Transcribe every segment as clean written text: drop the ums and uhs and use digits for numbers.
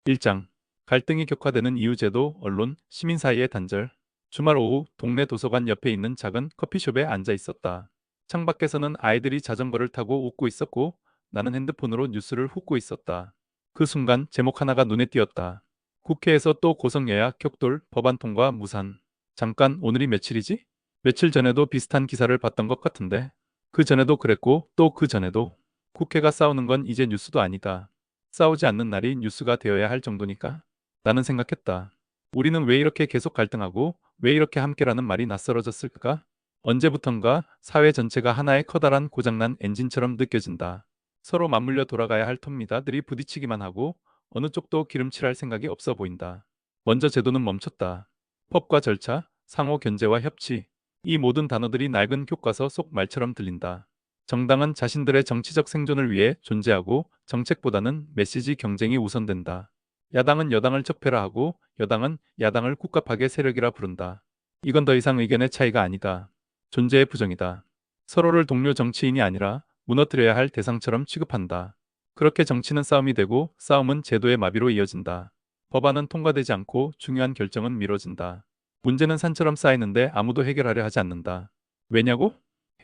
1장. 갈등이 격화되는 이유 제도, 언론, 시민 사이의 단절. 주말 오후 동네 도서관 옆에 있는 작은 커피숍에 앉아 있었다. 창밖에서는 아이들이 자전거를 타고 웃고 있었고 나는 핸드폰으로 뉴스를 훑고 있었다. 그 순간 제목 하나가 눈에 띄었다. 국회에서 또 고성여야 격돌, 법안 통과 무산. 잠깐, 오늘이 며칠이지? 며칠 전에도 비슷한 기사를 봤던 것 같은데. 그 전에도 그랬고 또 그 전에도. 국회가 싸우는 건 이제 뉴스도 아니다. 싸우지 않는 날이 뉴스가 되어야 할 정도니까? 나는 생각했다. 우리는 왜 이렇게 계속 갈등하고 왜 이렇게 함께라는 말이 낯설어졌을까? 언제부턴가 사회 전체가 하나의 커다란 고장난 엔진처럼 느껴진다. 서로 맞물려 돌아가야 할 톱니다들이 부딪히기만 하고 어느 쪽도 기름칠할 생각이 없어 보인다. 먼저 제도는 멈췄다. 법과 절차, 상호 견제와 협치. 이 모든 단어들이 낡은 교과서 속 말처럼 들린다. 정당은 자신들의 정치적 생존을 위해 존재하고 정책보다는 메시지 경쟁이 우선된다. 야당은 여당을 적폐라하고 여당은 야당을 국가 파괴 세력이라 부른다. 이건 더 이상 의견의 차이가 아니다. 존재의 부정이다. 서로를 동료 정치인이 아니라 무너뜨려야 할 대상처럼 취급한다. 그렇게 정치는 싸움이 되고 싸움은 제도의 마비로 이어진다. 법안은 통과되지 않고 중요한 결정은 미뤄진다. 문제는 산처럼 쌓이는데 아무도 해결하려 하지 않는다. 왜냐고?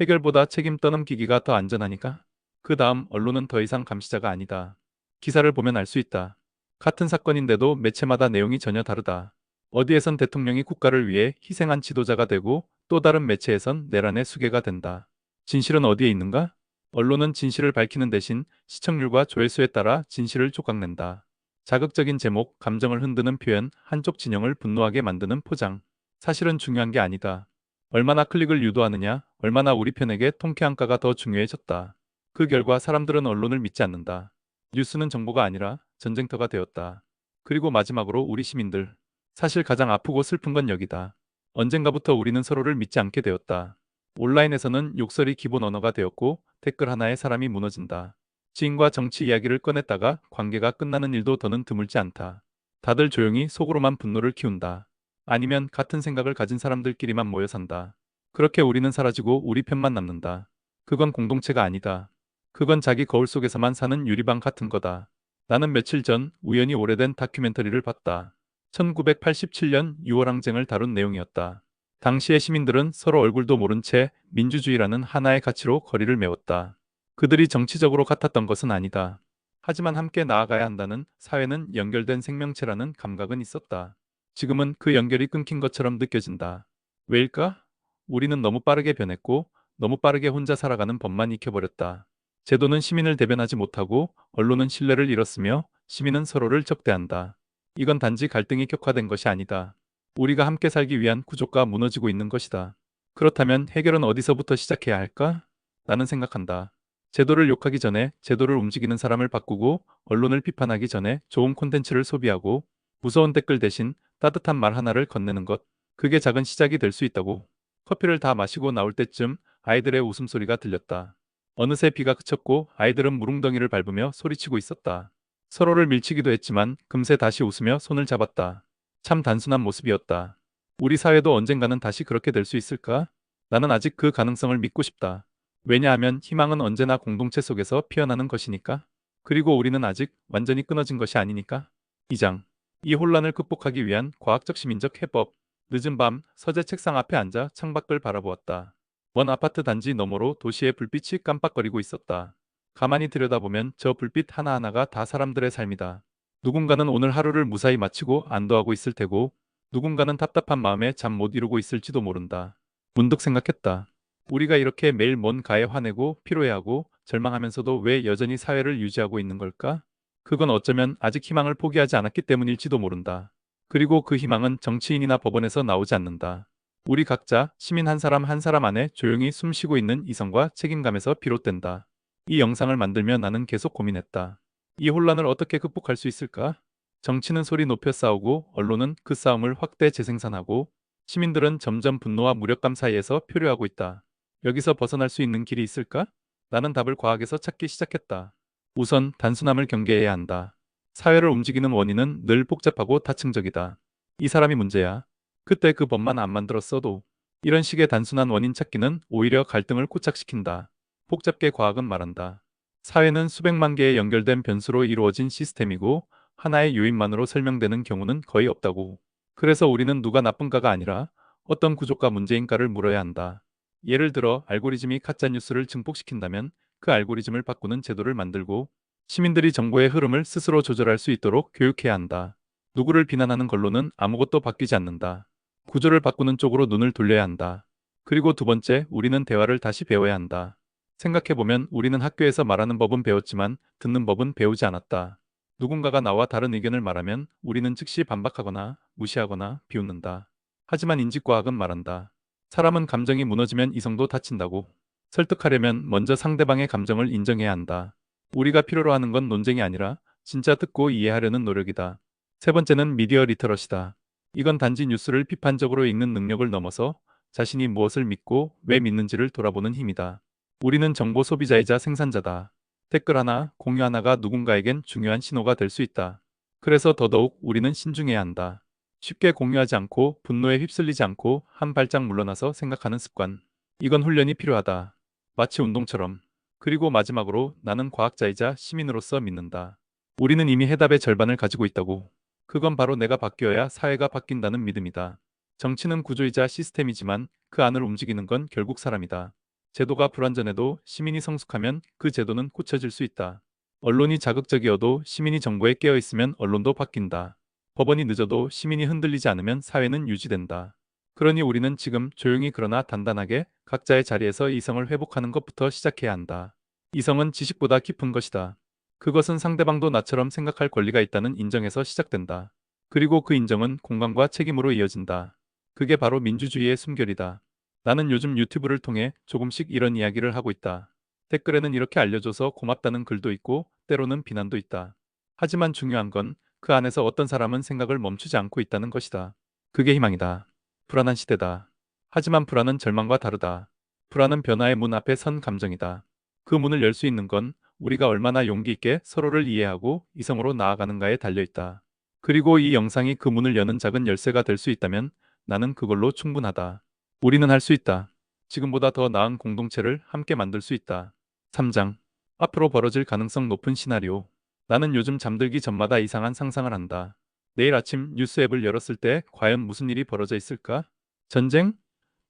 해결보다 책임 떠넘기기가 더 안전하니까? 그 다음 언론은 더 이상 감시자가 아니다. 기사를 보면 알 수 있다. 같은 사건인데도 매체마다 내용이 전혀 다르다. 어디에선 대통령이 국가를 위해 희생한 지도자가 되고 또 다른 매체에선 내란의 수괴가 된다. 진실은 어디에 있는가? 언론은 진실을 밝히는 대신 시청률과 조회수에 따라 진실을 조각낸다. 자극적인 제목, 감정을 흔드는 표현, 한쪽 진영을 분노하게 만드는 포장. 사실은 중요한 게 아니다. 얼마나 클릭을 유도하느냐, 얼마나 우리 편에게 통쾌한가가 더 중요해졌다. 그 결과 사람들은 언론을 믿지 않는다. 뉴스는 정보가 아니라 전쟁터가 되었다. 그리고 마지막으로 우리 시민들. 사실 가장 아프고 슬픈 건 여기다. 언젠가부터 우리는 서로를 믿지 않게 되었다. 온라인에서는 욕설이 기본 언어가 되었고 댓글 하나에 사람이 무너진다. 지인과 정치 이야기를 꺼냈다가 관계가 끝나는 일도 더는 드물지 않다. 다들 조용히 속으로만 분노를 키운다. 아니면 같은 생각을 가진 사람들끼리만 모여 산다. 그렇게 우리는 사라지고 우리 편만 남는다. 그건 공동체가 아니다. 그건 자기 거울 속에서만 사는 유리방 같은 거다. 나는 며칠 전 우연히 오래된 다큐멘터리를 봤다. 1987년 6월 항쟁을 다룬 내용이었다. 당시의 시민들은 서로 얼굴도 모른 채 민주주의라는 하나의 가치로 거리를 메웠다. 그들이 정치적으로 같았던 것은 아니다. 하지만 함께 나아가야 한다는 사회는 연결된 생명체라는 감각은 있었다. 지금은 그 연결이 끊긴 것처럼 느껴진다. 왜일까? 우리는 너무 빠르게 변했고 너무 빠르게 혼자 살아가는 법만 익혀버렸다. 제도는 시민을 대변하지 못하고 언론은 신뢰를 잃었으며 시민은 서로를 적대한다. 이건 단지 갈등이 격화된 것이 아니다. 우리가 함께 살기 위한 구조가 무너지고 있는 것이다. 그렇다면 해결은 어디서부터 시작해야 할까? 나는 생각한다. 제도를 욕하기 전에 제도를 움직이는 사람을 바꾸고 언론을 비판하기 전에 좋은 콘텐츠를 소비하고 무서운 댓글 대신 따뜻한 말 하나를 건네는 것. 그게 작은 시작이 될 수 있다고. 커피를 다 마시고 나올 때쯤 아이들의 웃음소리가 들렸다. 어느새 비가 그쳤고 아이들은 무릉덩이를 밟으며 소리치고 있었다. 서로를 밀치기도 했지만 금세 다시 웃으며 손을 잡았다. 참 단순한 모습이었다. 우리 사회도 언젠가는 다시 그렇게 될 수 있을까? 나는 아직 그 가능성을 믿고 싶다. 왜냐하면 희망은 언제나 공동체 속에서 피어나는 것이니까. 그리고 우리는 아직 완전히 끊어진 것이 아니니까. 2장. 이 혼란을 극복하기 위한 과학적 시민적 해법. 늦은 밤 서재 책상 앞에 앉아 창밖을 바라보았다. 먼 아파트 단지 너머로 도시의 불빛이 깜빡거리고 있었다. 가만히 들여다보면 저 불빛 하나하나가 다 사람들의 삶이다. 누군가는 오늘 하루를 무사히 마치고 안도하고 있을 테고 누군가는 답답한 마음에 잠 못 이루고 있을지도 모른다. 문득 생각했다. 우리가 이렇게 매일 뭔가에 화내고 피로해하고 절망하면서도 왜 여전히 사회를 유지하고 있는 걸까? 그건 어쩌면 아직 희망을 포기하지 않았기 때문일지도 모른다. 그리고 그 희망은 정치인이나 법원에서 나오지 않는다. 우리 각자 시민 한 사람 한 사람 안에 조용히 숨쉬고 있는 이성과 책임감에서 비롯된다. 이 영상을 만들며 나는 계속 고민했다. 이 혼란을 어떻게 극복할 수 있을까? 정치는 소리 높여 싸우고 언론은 그 싸움을 확대 재생산하고 시민들은 점점 분노와 무력감 사이에서 표류하고 있다. 여기서 벗어날 수 있는 길이 있을까? 나는 답을 과학에서 찾기 시작했다. 우선 단순함을 경계해야 한다. 사회를 움직이는 원인은 늘 복잡하고 다층적이다. 이 사람이 문제야. 그때 그 법만 안 만들었어도. 이런 식의 단순한 원인 찾기는 오히려 갈등을 고착시킨다. 복잡게 과학은 말한다. 사회는 수백만 개의 연결된 변수로 이루어진 시스템이고 하나의 요인만으로 설명되는 경우는 거의 없다고. 그래서 우리는 누가 나쁜가가 아니라 어떤 구조가 문제인가를 물어야 한다. 예를 들어 알고리즘이 가짜뉴스를 증폭시킨다면 그 알고리즘을 바꾸는 제도를 만들고 시민들이 정보의 흐름을 스스로 조절할 수 있도록 교육해야 한다. 누구를 비난하는 걸로는 아무것도 바뀌지 않는다. 구조를 바꾸는 쪽으로 눈을 돌려야 한다. 그리고 두 번째, 우리는 대화를 다시 배워야 한다. 생각해보면 우리는 학교에서 말하는 법은 배웠지만 듣는 법은 배우지 않았다. 누군가가 나와 다른 의견을 말하면 우리는 즉시 반박하거나 무시하거나 비웃는다. 하지만 인식과학은 말한다. 사람은 감정이 무너지면 이성도 다친다고. 설득하려면 먼저 상대방의 감정을 인정해야 한다. 우리가 필요로 하는 건 논쟁이 아니라 진짜 듣고 이해하려는 노력이다. 세 번째는 미디어 리터러시다. 이건 단지 뉴스를 비판적으로 읽는 능력을 넘어서 자신이 무엇을 믿고 왜 믿는지를 돌아보는 힘이다. 우리는 정보 소비자이자 생산자다. 댓글 하나, 공유 하나가 누군가에겐 중요한 신호가 될 수 있다. 그래서 더더욱 우리는 신중해야 한다. 쉽게 공유하지 않고 분노에 휩쓸리지 않고 한 발짝 물러나서 생각하는 습관. 이건 훈련이 필요하다. 마치 운동처럼. 그리고 마지막으로 나는 과학자이자 시민으로서 믿는다. 우리는 이미 해답의 절반을 가지고 있다고. 그건 바로 내가 바뀌어야 사회가 바뀐다는 믿음이다. 정치는 구조이자 시스템이지만 그 안을 움직이는 건 결국 사람이다. 제도가 불완전해도 시민이 성숙하면 그 제도는 고쳐질 수 있다. 언론이 자극적이어도 시민이 정보에 깨어 있으면 언론도 바뀐다. 법원이 늦어도 시민이 흔들리지 않으면 사회는 유지된다. 그러니 우리는 지금 조용히 그러나 단단하게 각자의 자리에서 이성을 회복하는 것부터 시작해야 한다. 이성은 지식보다 깊은 것이다. 그것은 상대방도 나처럼 생각할 권리가 있다는 인정에서 시작된다. 그리고 그 인정은 공감과 책임으로 이어진다. 그게 바로 민주주의의 숨결이다. 나는 요즘 유튜브를 통해 조금씩 이런 이야기를 하고 있다. 댓글에는 이렇게 알려줘서 고맙다는 글도 있고 때로는 비난도 있다. 하지만 중요한 건 그 안에서 어떤 사람은 생각을 멈추지 않고 있다는 것이다. 그게 희망이다. 불안한 시대다. 하지만 불안은 절망과 다르다. 불안은 변화의 문 앞에 선 감정이다. 그 문을 열 수 있는 건 우리가 얼마나 용기 있게 서로를 이해하고 이성으로 나아가는가에 달려 있다. 그리고 이 영상이 그 문을 여는 작은 열쇠가 될 수 있다면 나는 그걸로 충분하다. 우리는 할 수 있다. 지금보다 더 나은 공동체를 함께 만들 수 있다. 3장. 앞으로 벌어질 가능성 높은 시나리오. 나는 요즘 잠들기 전마다 이상한 상상을 한다. 내일 아침 뉴스 앱을 열었을 때 과연 무슨 일이 벌어져 있을까? 전쟁?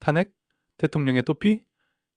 탄핵? 대통령의 도피?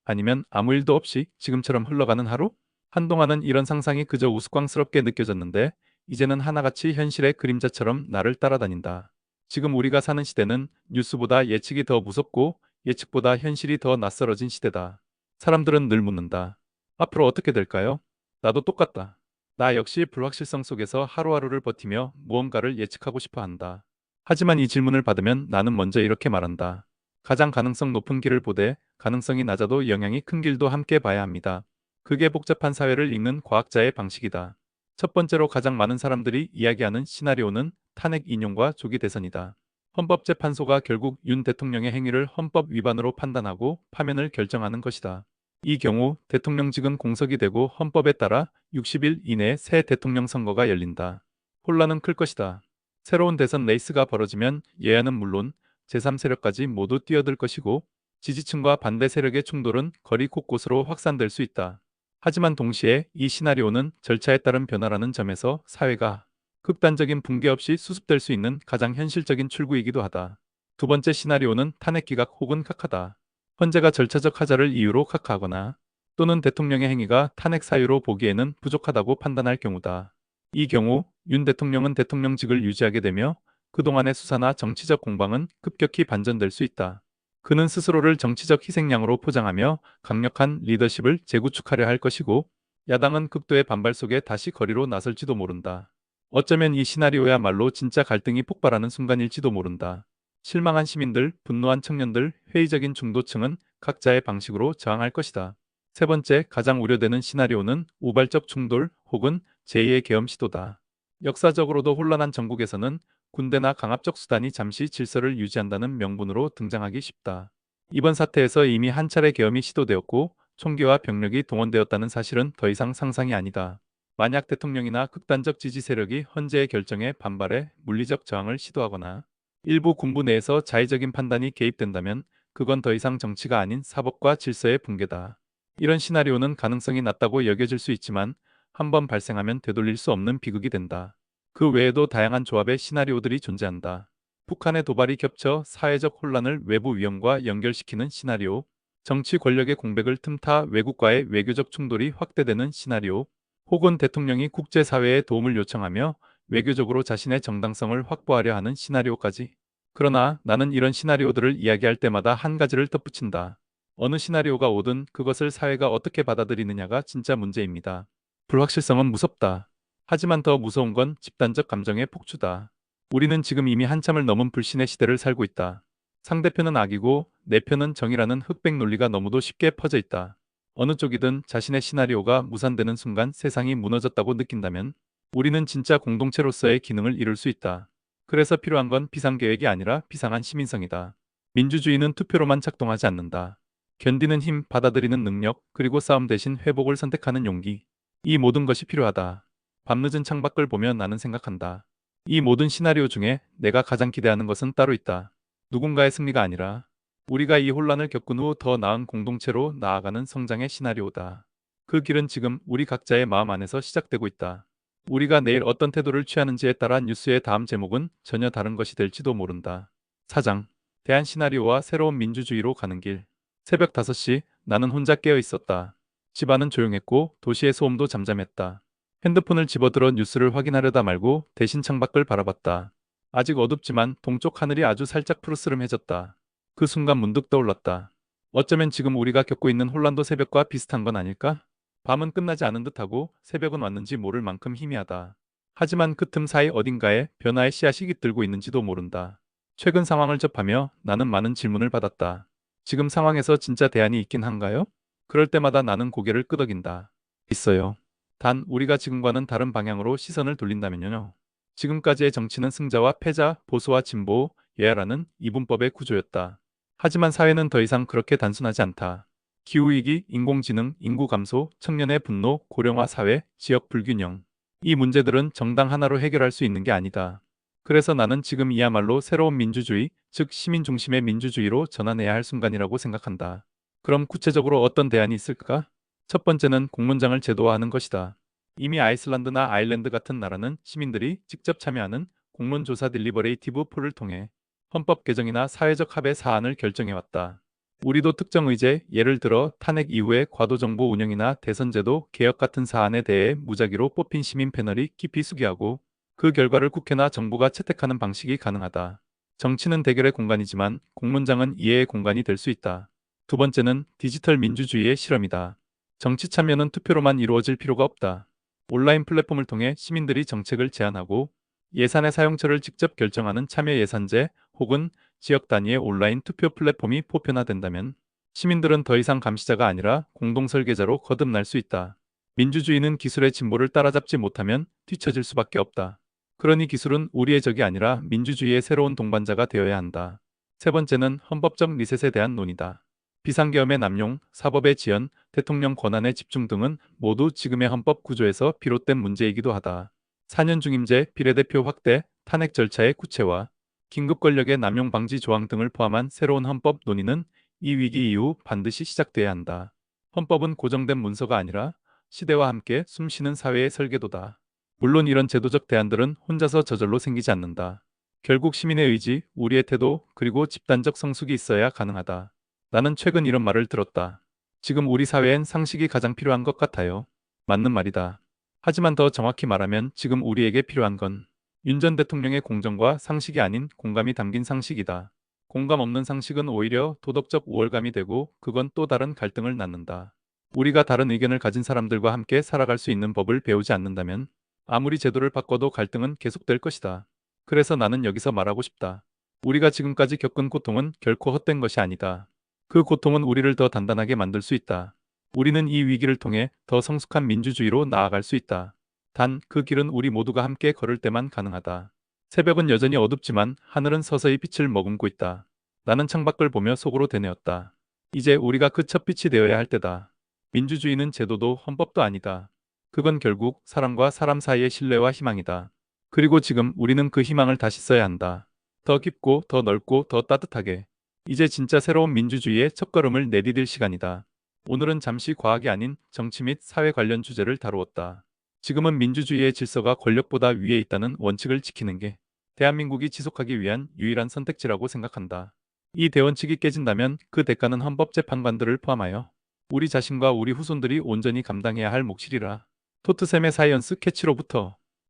아니면 아무 일도 없이 지금처럼 흘러가는 하루? 한동안은 이런 상상이 그저 우스꽝스럽게 느껴졌는데 이제는 하나같이 현실의 그림자처럼 나를 따라다닌다. 지금 우리가 사는 시대는 뉴스보다 예측이 더 무섭고 예측보다 현실이 더 낯설어진 시대다. 사람들은 늘 묻는다. 앞으로 어떻게 될까요? 나도 똑같다. 나 역시 불확실성 속에서 하루하루를 버티며 무언가를 예측하고 싶어 한다. 하지만 이 질문을 받으면 나는 먼저 이렇게 말한다. 가장 가능성 높은 길을 보되 가능성이 낮아도 영향이 큰 길도 함께 봐야 합니다. 그게 복잡한 사회를 읽는 과학자의 방식이다. 첫 번째로 가장 많은 사람들이 이야기하는 시나리오는 탄핵 인용과 조기 대선이다. 헌법재판소가 결국 윤 대통령의 행위를 헌법 위반으로 판단하고 파면을 결정하는 것이다. 이 경우 대통령직은 공석이 되고 헌법에 따라 60일 이내에 새 대통령 선거가 열린다. 혼란은 클 것이다. 새로운 대선 레이스가 벌어지면 여야는 물론 제3세력까지 모두 뛰어들 것이고 지지층과 반대 세력의 충돌은 거리 곳곳으로 확산될 수 있다. 하지만 동시에 이 시나리오는 절차에 따른 변화라는 점에서 사회가 극단적인 붕괴 없이 수습될 수 있는 가장 현실적인 출구이기도 하다. 두 번째 시나리오는 탄핵 기각 혹은 각하다. 헌재가 절차적 하자를 이유로 각하하거나 또는 대통령의 행위가 탄핵 사유로 보기에는 부족하다고 판단할 경우다. 이 경우 윤 대통령은 대통령직을 유지하게 되며 그동안의 수사나 정치적 공방은 급격히 반전될 수 있다. 그는 스스로를 정치적 희생양으로 포장하며 강력한 리더십을 재구축하려 할 것이고 야당은 극도의 반발 속에 다시 거리로 나설지도 모른다. 어쩌면 이 시나리오야말로 진짜 갈등이 폭발하는 순간일지도 모른다. 실망한 시민들, 분노한 청년들, 회의적인 중도층은 각자의 방식으로 저항할 것이다. 세 번째, 가장 우려되는 시나리오는 우발적 충돌 혹은 제2의 계엄 시도다. 역사적으로도 혼란한 전국에서는 군대나 강압적 수단이 잠시 질서를 유지한다는 명분으로 등장하기 쉽다. 이번 사태에서 이미 한 차례 계엄이 시도되었고 총기와 병력이 동원되었다는 사실은 더 이상 상상이 아니다. 만약 대통령이나 극단적 지지 세력이 헌재의 결정에 반발해 물리적 저항을 시도하거나 일부 군부 내에서 자의적인 판단이 개입된다면 그건 더 이상 정치가 아닌 사법과 질서의 붕괴다. 이런 시나리오는 가능성이 낮다고 여겨질 수 있지만 한번 발생하면 되돌릴 수 없는 비극이 된다. 그 외에도 다양한 조합의 시나리오들이 존재한다. 북한의 도발이 겹쳐 사회적 혼란을 외부 위험과 연결시키는 시나리오, 정치 권력의 공백을 틈타 외국과의 외교적 충돌이 확대되는 시나리오, 혹은 대통령이 국제사회에 도움을 요청하며 외교적으로 자신의 정당성을 확보하려 하는 시나리오까지. 그러나 나는 이런 시나리오들을 이야기할 때마다 한 가지를 덧붙인다. 어느 시나리오가 오든 그것을 사회가 어떻게 받아들이느냐가 진짜 문제입니다. 불확실성은 무섭다. 하지만 더 무서운 건 집단적 감정의 폭주다. 우리는 지금 이미 한참을 넘은 불신의 시대를 살고 있다. 상대편은 악이고 내 편은 정의라는 흑백 논리가 너무도 쉽게 퍼져 있다. 어느 쪽이든 자신의 시나리오가 무산되는 순간 세상이 무너졌다고 느낀다면 우리는 진짜 공동체로서의 기능을 이룰 수 있다. 그래서 필요한 건 비상계획이 아니라 비상한 시민성이다. 민주주의는 투표로만 작동하지 않는다. 견디는 힘, 받아들이는 능력, 그리고 싸움 대신 회복을 선택하는 용기. 이 모든 것이 필요하다. 밤늦은 창밖을 보며 나는 생각한다. 이 모든 시나리오 중에 내가 가장 기대하는 것은 따로 있다. 누군가의 승리가 아니라 우리가 이 혼란을 겪은 후 더 나은 공동체로 나아가는 성장의 시나리오다. 그 길은 지금 우리 각자의 마음 안에서 시작되고 있다. 우리가 내일 어떤 태도를 취하는지에 따라 뉴스의 다음 제목은 전혀 다른 것이 될지도 모른다. 사장, 대한 시나리오와 새로운 민주주의로 가는 길. 새벽 5시, 나는 혼자 깨어 있었다. 집안은 조용했고 도시의 소음도 잠잠했다. 핸드폰을 집어들어 뉴스를 확인하려다 말고 대신 창밖을 바라봤다. 아직 어둡지만 동쪽 하늘이 아주 살짝 푸르스름해졌다. 그 순간 문득 떠올랐다. 어쩌면 지금 우리가 겪고 있는 혼란도 새벽과 비슷한 건 아닐까? 밤은 끝나지 않은 듯하고 새벽은 왔는지 모를 만큼 희미하다. 하지만 그 틈 사이 어딘가에 변화의 씨앗이 깃들고 있는지도 모른다. 최근 상황을 접하며 나는 많은 질문을 받았다. 지금 상황에서 진짜 대안이 있긴 한가요? 그럴 때마다 나는 고개를 끄덕인다. 있어요. 단 우리가 지금과는 다른 방향으로 시선을 돌린다면요. 지금까지의 정치는 승자와 패자, 보수와 진보, 예야라는 이분법의 구조였다. 하지만 사회는 더 이상 그렇게 단순하지 않다. 기후위기, 인공지능, 인구 감소, 청년의 분노, 고령화 사회, 지역 불균형. 이 문제들은 정당 하나로 해결할 수 있는 게 아니다. 그래서 나는 지금 이야말로 새로운 민주주의, 즉 시민 중심의 민주주의로 전환해야 할 순간이라고 생각한다. 그럼 구체적으로 어떤 대안이 있을까? 첫 번째는 공문장을 제도화하는 것이다. 이미 아이슬란드나 아일랜드 같은 나라는 시민들이 직접 참여하는 공론조사 딜리버레이티브 폴을 통해 헌법 개정이나 사회적 합의 사안을 결정해왔다. 우리도 특정 의제, 예를 들어 탄핵 이후의 과도정보 운영이나 대선제도 개혁 같은 사안에 대해 무작위로 뽑힌 시민 패널이 깊이 숙의하고 그 결과를 국회나 정부가 채택하는 방식이 가능하다. 정치는 대결의 공간이지만 공론장은 이해의 공간이 될 수 있다. 두 번째는 디지털 민주주의의 실험이다. 정치 참여는 투표로만 이루어질 필요가 없다. 온라인 플랫폼을 통해 시민들이 정책을 제안하고 예산의 사용처를 직접 결정하는 참여 예산제 혹은 지역 단위의 온라인 투표 플랫폼이 보편화된다면 시민들은 더 이상 감시자가 아니라 공동 설계자로 거듭날 수 있다. 민주주의는 기술의 진보를 따라잡지 못하면 뒤처질 수밖에 없다. 그러니 기술은 우리의 적이 아니라 민주주의의 새로운 동반자가 되어야 한다. 세 번째는 헌법적 리셋에 대한 논의다. 비상계엄의 남용, 사법의 지연, 대통령 권한의 집중 등은 모두 지금의 헌법 구조에서 비롯된 문제이기도 하다. 4년 중임제, 비례대표 확대, 탄핵 절차의 구체화, 긴급 권력의 남용 방지 조항 등을 포함한 새로운 헌법 논의는 이 위기 이후 반드시 시작돼야 한다. 헌법은 고정된 문서가 아니라 시대와 함께 숨쉬는 사회의 설계도다. 물론 이런 제도적 대안들은 혼자서 저절로 생기지 않는다. 결국 시민의 의지, 우리의 태도, 그리고 집단적 성숙이 있어야 가능하다. 나는 최근 이런 말을 들었다. 지금 우리 사회엔 상식이 가장 필요한 것 같아요. 맞는 말이다. 하지만 더 정확히 말하면 지금 우리에게 필요한 건 윤 전 대통령의 공정과 상식이 아닌 공감이 담긴 상식이다. 공감 없는 상식은 오히려 도덕적 우월감이 되고 그건 또 다른 갈등을 낳는다. 우리가 다른 의견을 가진 사람들과 함께 살아갈 수 있는 법을 배우지 않는다면 아무리 제도를 바꿔도 갈등은 계속될 것이다. 그래서 나는 여기서 말하고 싶다. 우리가 지금까지 겪은 고통은 결코 헛된 것이 아니다. 그 고통은 우리를 더 단단하게 만들 수 있다. 우리는 이 위기를 통해 더 성숙한 민주주의로 나아갈 수 있다. 단, 그 길은 우리 모두가 함께 걸을 때만 가능하다. 새벽은 여전히 어둡지만 하늘은 서서히 빛을 머금고 있다. 나는 창밖을 보며 속으로 되뇌었다. 이제 우리가 그 첫 빛이 되어야 할 때다. 민주주의는 제도도 헌법도 아니다. 그건 결국 사람과 사람 사이의 신뢰와 희망이다. 그리고 지금 우리는 그 희망을 다시 써야 한다. 더 깊고 더 넓고 더 따뜻하게. 이제 진짜 새로운 민주주의의 첫걸음을 내디딜 시간이다. 오늘은 잠시 과학이 아닌 정치 및 사회 관련 주제를 다루었다. 지금은 민주주의의 질서가 권력보다 위에 있다는 원칙을 지키는 게 대한민국이 지속하기 위한 유일한 선택지라고 생각한다. 이 대원칙이 깨진다면 그 대가는 헌법재판관들을 포함하여 우리 자신과 우리 후손들이 온전히 감당해야 할 몫이리라. 토트샘의 사이언스 캐치로부터